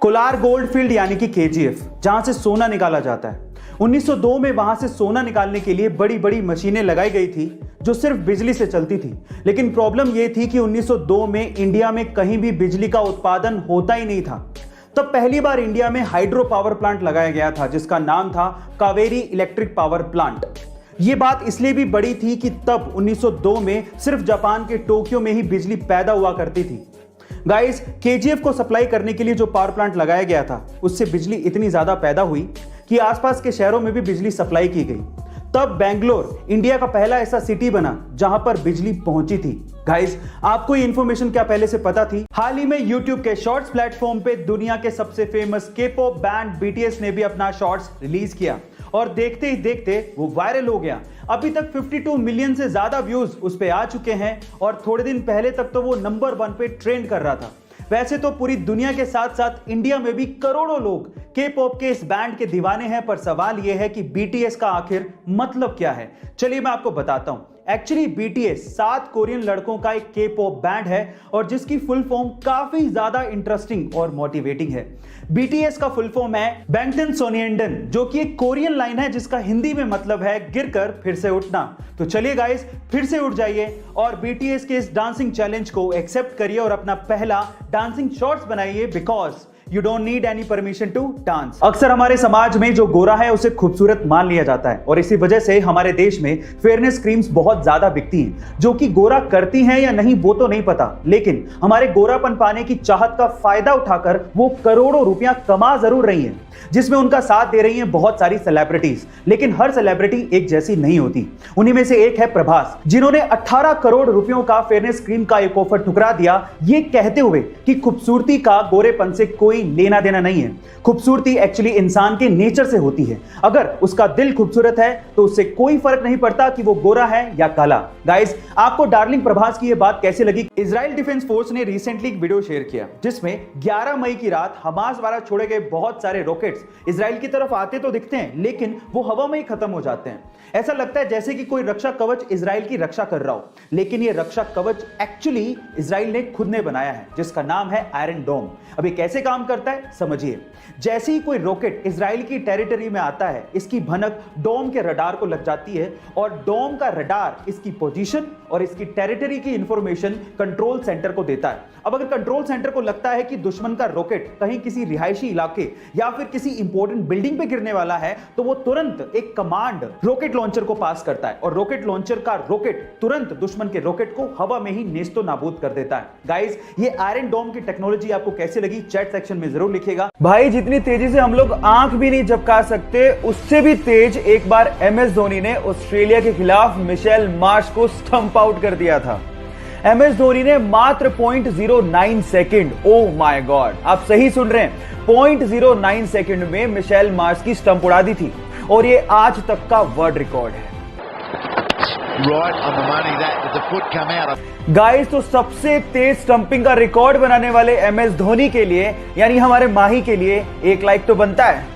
Kolar gold field यानी कि KGF, जहां से सोना निकाला जाता है। 1902 में वहां से सोना निकालने के लिए बड़ी बड़ी मशीनें लगाई गई थी जो सिर्फ बिजली से चलती थी। लेकिन प्रॉब्लम यह थी कि 1902 में इंडिया में कहीं भी बिजली का उत्पादन होता ही नहीं था। तब पहली बार इंडिया में हाइड्रो पावर प्लांट लगाया गया था जिसका नाम था कावेरी इलेक्ट्रिक पावर प्लांट। यह बात इसलिए भी बड़ी थी कि तब 1902 में सिर्फ जापान के टोक्यो में ही बिजली पैदा हुआ करती थी। गाइस, केजीएफ को सप्लाई करने के लिए जो पावर प्लांट लगाया गया था उससे बिजली इतनी ज्यादा पैदा हुई कि आसपास के शहरों में भी बिजली सप्लाई की गई। तब बेंगलोर इंडिया का पहला ऐसा सिटी बना जहां पर बिजली पहुंची थी। गाइस, आपको ये इंफॉर्मेशन क्या पहले से पता थी? हाल ही में YouTube के शॉर्ट्स प्लेटफॉर्म पे दुनिया के सबसे फेमस के-पॉप बैंड BTS ने भी अपना शॉर्ट्स रिलीज किया और देखते ही देखते वो वायरल हो गया। अभी तक 52 मिलियन से ज्यादा व्यूज उस पे आ चुके हैं और थोड़े दिन पहले तक तो वो नंबर 1 पे ट्रेंड कर रहा था। वैसे तो पूरी दुनिया के साथ साथ इंडिया में भी करोड़ों लोग के-पॉप के इस बैंड के दीवाने हैं, पर सवाल यह है कि BTS का आखिर मतलब क्या है। चलिए मैं आपको बताता हूं। एक्चुअली BTS 7 कोरियन लड़कों का एक के-पॉप बैंड है और जिसकी फुल फॉर्म काफी ज्यादा इंटरेस्टिंग और मोटिवेटिंग है। BTS का फुल फॉर्म है बैंगटन सोनिएंडन, जो कि एक कोरियन लाइन है जिसका हिंदी में मतलब है गिरकर फिर से उठना। तो चलिए गाइस, फिर से उठ जाइए और BTS के इस डांसिंग चैलेंज को एक्सेप्ट करिए और अपना पहला डांसिंग शॉर्ट्स बनाइए, because You don't need any permission to dance। अक्सर हमारे समाज में जो गोरा है उसे खूबसूरत मान लिया जाता है और इसी वजह से हमारे देश में फेयरनेस क्रीम्स बहुत ज्यादा बिकती हैं, जो कि गोरा करती हैं या नहीं वो तो नहीं पता, लेकिन हमारे गोरापन पाने की चाहत का फायदा उठाकर वो करोड़ों रुपया कमा जरूर रही हैं, जिसमें उनका साथ दे रही हैं बहुत सारी सेलिब्रिटीज। लेकिन हर सेलिब्रिटी एक जैसी नहीं होती। उन्हीं में से एक है प्रभास, जिन्होंने 18 करोड़ रुपयों का फेयरनेस क्रीम का एक ऑफर ठुकरा दिया, ये कहते हुए कि खूबसूरती का गोरेपन से कोई लेना देना नहीं है। खूबसूरती एक्चुअली इंसान के नेचर से होती है। अगर उसका दिल खूबसूरत है तो उससे कोई फर्क नहीं पड़ता कि वो गोरा है या काला। गाइस, आपको डार्लिंग प्रभास की ये बात कैसी लगी? इजराइल डिफेंस फोर्स ने रिसेंटली एक वीडियो शेयर किया जिसमें 11 मई की रात हमास द्वारा छोड़े गए बहुत सारे रॉकेट्स इजराइल की तरफ आते तो दिखते हैं, लेकिन वो हवा में ही खत्म हो जाते हैं। ऐसा लगता है जैसे कि कोई रक्षा कवच इजराइल की रक्षा कर रहा हो, लेकिन ये रक्षा कवच एक्चुअली इजराइल ने खुद ने बनाया है, जिसका नाम है आयरन डोम। अब ये कैसे काम करता है समझिए। जैसे ही कोई रॉकेट इजराइल की टेरिटरी में आता है, इसकी भनक डोम के रडार को लग जाती है और डोम का रडार इसकी पोजीशन और इसकी टेरिटरी की इंफॉर्मेशन कंट्रोल सेंटर को देता है। अब अगर कंट्रोल सेंटर को लगता है कि दुश्मन का रॉकेट कहीं किसी रिहायशी इलाके या फिर किसी इंपॉर्टेंट बिल्डिंग पे गिरने वाला है, तो वो तुरंत एक कमांड रॉकेट लॉन्चर को पास करता है और रॉकेट लॉन्चर का रॉकेट तुरंत दुश्मन के रॉकेट को हवा में ही नेस्तो नाबूद कर देता है। गाइस, ये आयरन डोम की टेक्नोलॉजी आपको कैसी लगी चैट सेक्शन में जरूर लिखिएगा। भाई, जितनी तेजी से हम लोग आंख भी नहीं झपका सकते, उससे भी तेज एक बार MS धोनी ने ऑस्ट्रेलिया के खिलाफ मिशेल मार्श को स्टंप आउट कर दिया था। MS धोनी ने मात्र 0.09 सेकंड, ओह माय गॉड, आप सही सुन रहे हैं, 0.09 सेकंड में मिशेल मार्श की स्टंप उड़ा दी थी और ये आज तक का वर्ल्ड रिकॉर्ड है। गाइस, तो सबसे तेज स्टंपिंग का रिकॉर्ड बनाने वाले MS धोनी के लिए, यानी हमारे माही के लिए, एक लाइक तो बनता है।